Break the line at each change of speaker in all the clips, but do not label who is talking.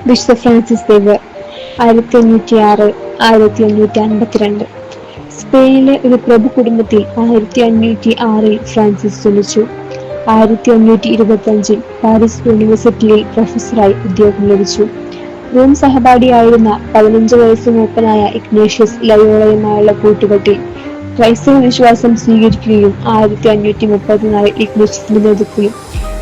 വിശുദ്ധ Francis Xavier 1506 1552. സ്പെയിനിലെ ഒരു പ്രഭു കുടുംബത്തിൽ 1506 ഫ്രാൻസിസ് ജനിച്ചു. 1525 പാരീസ് യൂണിവേഴ്സിറ്റിയിൽ പ്രൊഫസറായി ഉദ്യോഗം ലഭിച്ചു. റോം സഹപാഠിയായിരുന്ന 15 വയസ്സ് മൂപ്പനായ ഇഗ്നേഷ്യസ് ലയോളയുമായുള്ള കൂട്ടുകെട്ടിൽ ക്രൈസ്തവ വിശ്വാസം സ്വീകരിക്കുകയും 1534 ഇഗ്നേഷ്യസിന്റെ നേതൃത്വത്തിൽ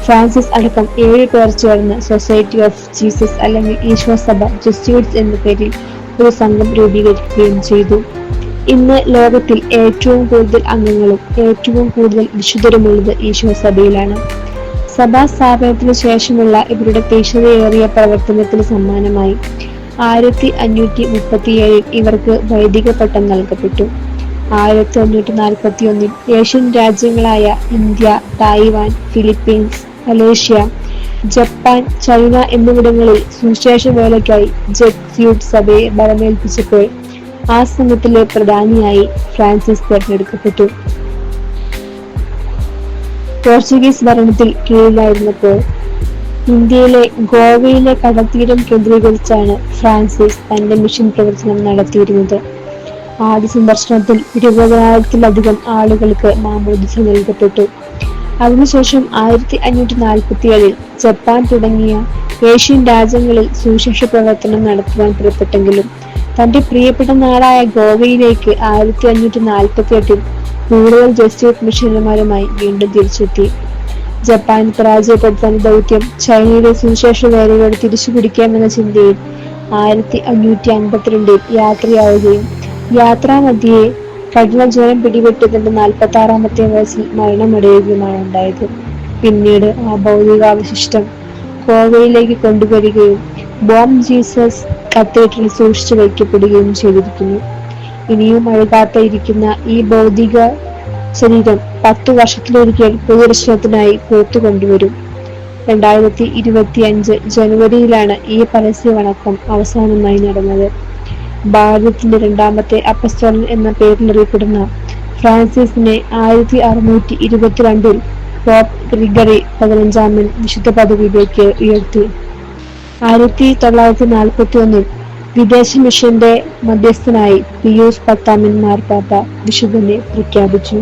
ഫ്രാൻസിസ് അടക്കം 7 പേർ ചേർന്ന് സൊസൈറ്റി ഓഫ് ജീസസ് അല്ലെങ്കിൽ ഈശോസഭ ജെസ്യൂട്ട്സ് എന്ന പേരിൽ ഒരു സംഘം രൂപീകരിക്കുകയും ചെയ്തു. ഇന്ന് ലോകത്തിൽ ഏറ്റവും കൂടുതൽ അംഗങ്ങളും ഏറ്റവും കൂടുതൽ വിശുദ്ധരുമുള്ളത് ഈശോസഭയിലാണ്. സഭാ സ്ഥാപനത്തിന് ശേഷമുള്ള ഇവരുടെ തീക്ഷ്ണതയേറിയ പ്രവർത്തനത്തിന് സമ്മാനമായി 1537 ഇവർക്ക് വൈദിക പട്ടം നൽകപ്പെട്ടു. 1541 ഏഷ്യൻ രാജ്യങ്ങളായ India, Taiwan, Philippines, Malaysia, Japan, China എന്നിവിടങ്ങളിൽ സുവിശേഷ വേലയ്ക്കായി ജെസ്യൂട്ട് സഭയെ ബലമേൽപ്പിച്ചപ്പോൾ ആ സംഘത്തിലെ പ്രധാനിയായി ഫ്രാൻസിസ് തെരഞ്ഞെടുക്കപ്പെട്ടു. പോർച്ചുഗീസ് ഭരണത്തിൽ കീഴിലായിരുന്നപ്പോൾ ഇന്ത്യയിലെ ഗോവയിലെ കടൽത്തീരം കേന്ദ്രീകരിച്ചാണ് ഫ്രാൻസിസ് തന്റെ മിഷൻ പ്രവർത്തനം നടത്തിയിരുന്നത്. ആദ്യ സന്ദർശനത്തിൽ 20,000-ലധികം ആളുകൾക്ക് മാമോദിസ നൽകപ്പെട്ടു. അതിനുശേഷം 1547 ജപ്പാൻ തുടങ്ങിയ ഏഷ്യൻ രാജ്യങ്ങളിൽ സുവിശേഷ പ്രവർത്തനം നടത്തുവാൻ പുറപ്പെട്ടെങ്കിലും തന്റെ പ്രിയപ്പെട്ട നാടായ ഗോവയിലേക്ക് 1548 കൂടുതൽ ജെസ്യൂട്ട് മിഷണറിമാരുമായി വീണ്ടും തിരിച്ചെത്തി. ജപ്പാൻ പരാജയപ്പെടുത്താൻ ദൗത്യം ചൈനയുടെ സുവിശേഷ വേലയോട് തിരിച്ചുപിടിക്കാമെന്ന ചിന്തയിൽ 1552 യാത്രയാവുകയും യാത്രാമധ്യേ കഠിനജ്വരം പിടിപെട്ട് തന്റെ 46-ാമത്തെ വയസ്സിൽ മരണമടയുകയുമാണ് ഉണ്ടായത്. പിന്നീട് ആ ഭൗതികാവശിഷ്ടം ഗോവയിലേക്ക് കൊണ്ടുവരികയും ബോം ജീസസ് കത്തീഡ്രലിൽ സൂക്ഷിച്ചു വയ്ക്കപ്പെടുകയും ചെയ്തിരിക്കുന്നു. ഇനിയും അഴുകാത്ത ഇരിക്കുന്ന ഈ ഭൗതിക ശരീരം 10 വർഷത്തിലൊരിക്കൽ പൊതുദർശനത്തിനായി പുറത്തു കൊണ്ടുവരും. 2025 ജനുവരിയിലാണ് ഈ പരസ്യ വണക്കം അവസാനമായി നടന്നത്. ഭാരതത്തിന്റെ 2ാമത്തെ അപ്പസ്തോലൻ എന്ന പേരിലറിയപ്പെടുന്ന ഫ്രാൻസിസിനെ 1622 പോപ്പ് ഗ്രിഗറി 15 വിശുദ്ധ പദവിയിലേക്ക് ഉയർത്തി. 1941 വിദേശ മിഷന്റെ മധ്യസ്ഥനായി പിയൂസ് 10 മാർപ്പാപ്പ വിശുദ്ധനെ പ്രഖ്യാപിച്ചു.